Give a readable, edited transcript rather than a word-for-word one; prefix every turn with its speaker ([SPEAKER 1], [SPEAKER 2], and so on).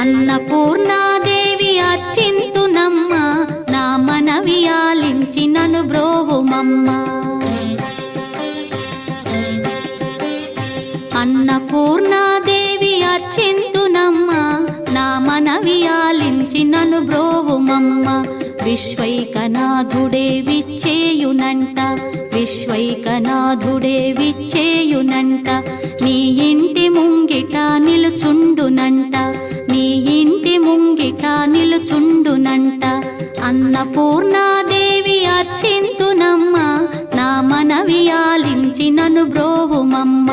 [SPEAKER 1] అన్నపూర్ణాదేవి అర్చింతునమ్మ, నా మనవి ఆలించి నను బ్రోవుమమ్మ. అన్నపూర్ణాదేవి అర్చింతునమ్మ, నా మనవి ఆలించి నను బ్రోవుమమ్మ. విశ్వైకనాథుడే విచ్చేయునంట, విశ్వైకనాథుడే విచ్చేయునంట. నీ ఇంటి ముంగిట నిలుచుండునంట, నీ ఇంటి ముంగిట నిలుచుండునంట. అన్నపూర్ణాదేవి అర్చింతునమ్మ, నా మనవి ఆలించి నను బ్రోవుమమ్మ.